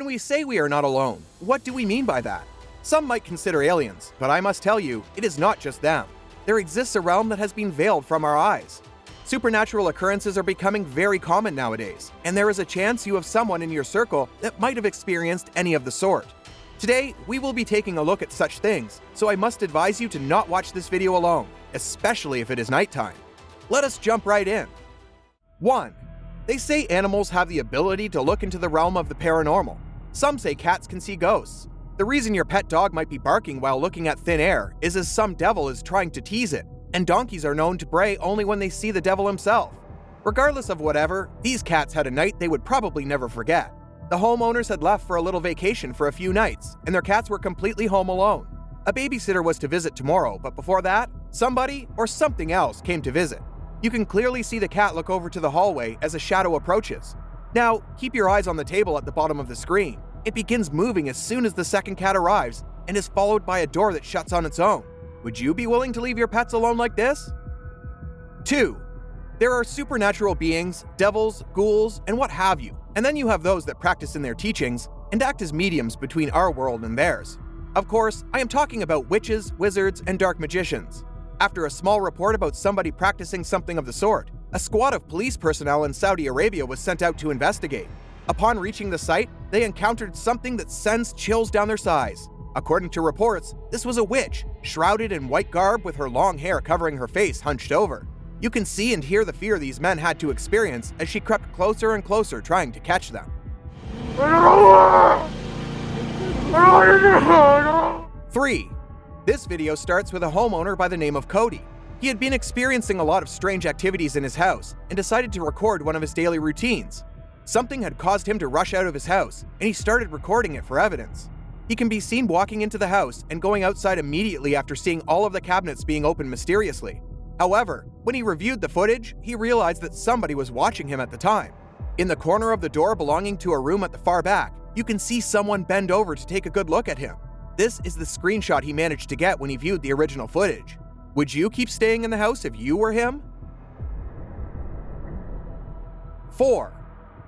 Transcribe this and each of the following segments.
When we say we are not alone, what do we mean by that? Some might consider aliens, but I must tell you, it is not just them. There exists a realm that has been veiled from our eyes. Supernatural occurrences are becoming very common nowadays, and there is a chance you have someone in your circle that might have experienced any of the sort. Today, we will be taking a look at such things, so I must advise you to not watch this video alone, especially if it is nighttime. Let us jump right in. 1. They say animals have the ability to look into the realm of the paranormal. Some say cats can see ghosts. The reason your pet dog might be barking while looking at thin air is as some devil is trying to tease it, and donkeys are known to bray only when they see the devil himself. Regardless of whatever, these cats had a night they would probably never forget. The homeowners had left for a little vacation for a few nights, and their cats were completely home alone. A babysitter was to visit tomorrow, but before that, somebody or something else came to visit. You can clearly see the cat look over to the hallway as a shadow approaches. Now, keep your eyes on the table at the bottom of the screen. It begins moving as soon as the second cat arrives and is followed by a door that shuts on its own. Would you be willing to leave your pets alone like this? 2. There are supernatural beings, devils, ghouls, and what have you, and then you have those that practice in their teachings and act as mediums between our world and theirs. Of course, I am talking about witches, wizards, and dark magicians. After a small report about somebody practicing something of the sort, a squad of police personnel in Saudi Arabia was sent out to investigate. Upon reaching the site, they encountered something that sends chills down their sides. According to reports, this was a witch, shrouded in white garb with her long hair covering her face hunched over. You can see and hear the fear these men had to experience as she crept closer and closer trying to catch them. 3. This video starts with a homeowner by the name of Cody. He had been experiencing a lot of strange activities in his house and decided to record one of his daily routines. Something had caused him to rush out of his house, and he started recording it for evidence. He can be seen walking into the house and going outside immediately after seeing all of the cabinets being opened mysteriously. However, when he reviewed the footage, he realized that somebody was watching him at the time. In the corner of the door belonging to a room at the far back, you can see someone bend over to take a good look at him. This is the screenshot he managed to get when he viewed the original footage. Would you keep staying in the house if you were him? 4.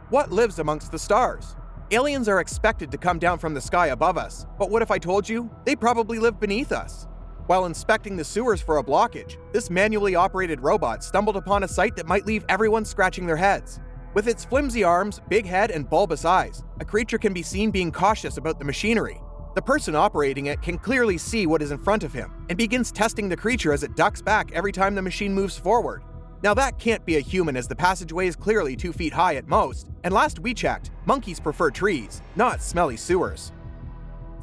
What lives amongst the stars? Aliens are expected to come down from the sky above us, but what if I told you they probably live beneath us? While inspecting the sewers for a blockage, this manually operated robot stumbled upon a sight that might leave everyone scratching their heads. With its flimsy arms, big head, and bulbous eyes, a creature can be seen being cautious about the machinery. The person operating it can clearly see what is in front of him and begins testing the creature as it ducks back every time the machine moves forward. Now that can't be a human as the passageway is clearly 2 feet high at most, and last we checked, monkeys prefer trees, not smelly sewers.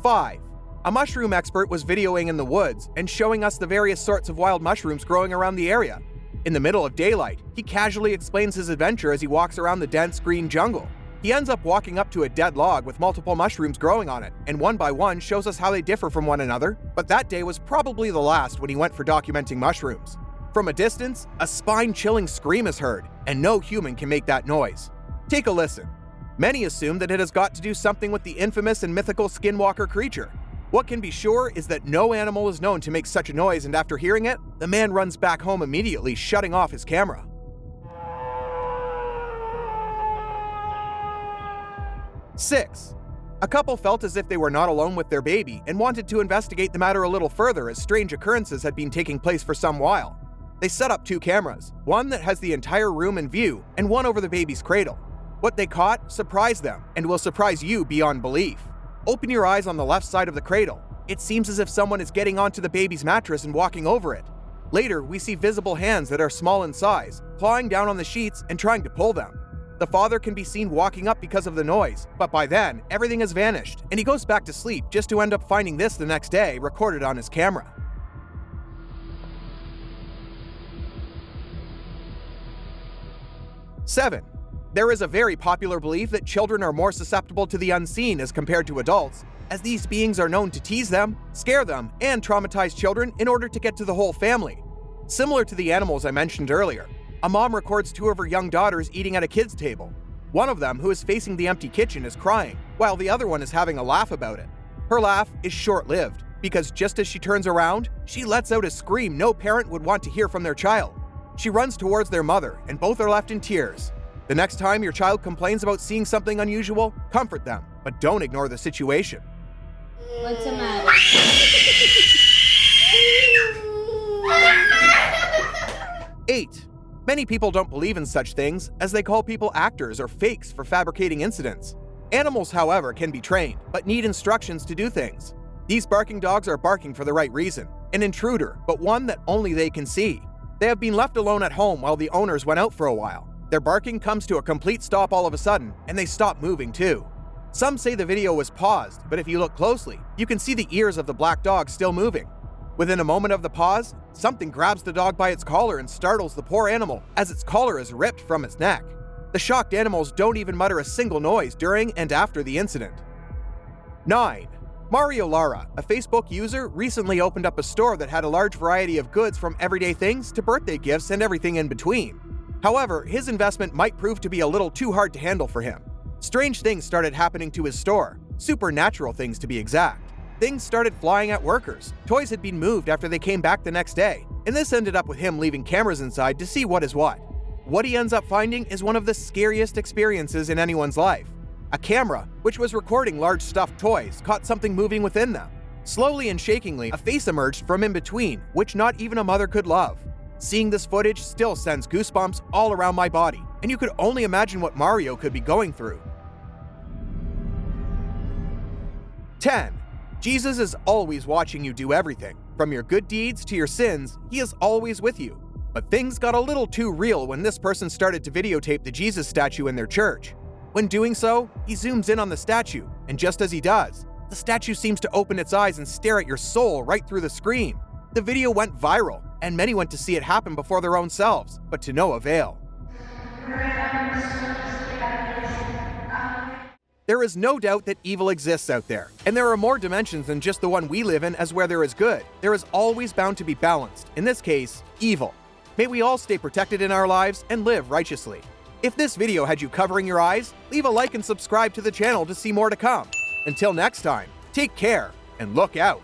5. A mushroom expert was videoing in the woods and showing us the various sorts of wild mushrooms growing around the area. In the middle of daylight, he casually explains his adventure as he walks around the dense green jungle. He ends up walking up to a dead log with multiple mushrooms growing on it, and one by one shows us how they differ from one another, but that day was probably the last when he went for documenting mushrooms. From a distance, a spine-chilling scream is heard, and no human can make that noise. Take a listen. Many assume that it has got to do something with the infamous and mythical skinwalker creature. What can be sure is that no animal is known to make such a noise, and after hearing it, the man runs back home immediately, shutting off his camera. 6. A couple felt as if they were not alone with their baby and wanted to investigate the matter a little further as strange occurrences had been taking place for some while. They set up 2 cameras, one that has the entire room in view and one over the baby's cradle. What they caught surprised them and will surprise you beyond belief. Open your eyes on the left side of the cradle. It seems as if someone is getting onto the baby's mattress and walking over it. Later, we see visible hands that are small in size, clawing down on the sheets and trying to pull them. The father can be seen walking up because of the noise, but by then, everything has vanished, and he goes back to sleep just to end up finding this the next day recorded on his camera. 7. There is a very popular belief that children are more susceptible to the unseen as compared to adults, as these beings are known to tease them, scare them, and traumatize children in order to get to the whole family. Similar to the animals I mentioned earlier, a mom records 2 of her young daughters eating at a kid's table. One of them, who is facing the empty kitchen, is crying, while the other one is having a laugh about it. Her laugh is short-lived, because just as she turns around, she lets out a scream no parent would want to hear from their child. She runs towards their mother, and both are left in tears. The next time your child complains about seeing something unusual, comfort them. but don't ignore the situation. What's the matter? 8. Many people don't believe in such things, as they call people actors or fakes for fabricating incidents. Animals, however, can be trained, but need instructions to do things. These barking dogs are barking for the right reason, an intruder, but one that only they can see. They have been left alone at home while the owners went out for a while. Their barking comes to a complete stop all of a sudden, and they stop moving too. Some say the video was paused, but if you look closely, you can see the ears of the black dog still moving. Within a moment of the pause, something grabs the dog by its collar and startles the poor animal as its collar is ripped from its neck. The shocked animals don't even mutter a single noise during and after the incident. 9. Mario Lara, a Facebook user, recently opened up a store that had a large variety of goods from everyday things to birthday gifts and everything in between. However, his investment might prove to be a little too hard to handle for him. Strange things started happening to his store, supernatural things to be exact. Things started flying at workers, toys had been moved after they came back the next day, and this ended up with him leaving cameras inside to see what is what. What he ends up finding is one of the scariest experiences in anyone's life. A camera, which was recording large stuffed toys, caught something moving within them. Slowly and shakingly, a face emerged from in between, which not even a mother could love. Seeing this footage still sends goosebumps all around my body, and you could only imagine what Mario could be going through. 10. Jesus is always watching you do everything. From your good deeds to your sins, he is always with you. But things got a little too real when this person started to videotape the Jesus statue in their church. When doing so, he zooms in on the statue, and just as he does, the statue seems to open its eyes and stare at your soul right through the screen. The video went viral, and many went to see it happen before their own selves, but to no avail. There is no doubt that evil exists out there, and there are more dimensions than just the one we live in, as where there is good, there is always bound to be balanced, in this case, evil. May we all stay protected in our lives and live righteously. If this video had you covering your eyes, leave a like and subscribe to the channel to see more to come. Until next time, take care and look out.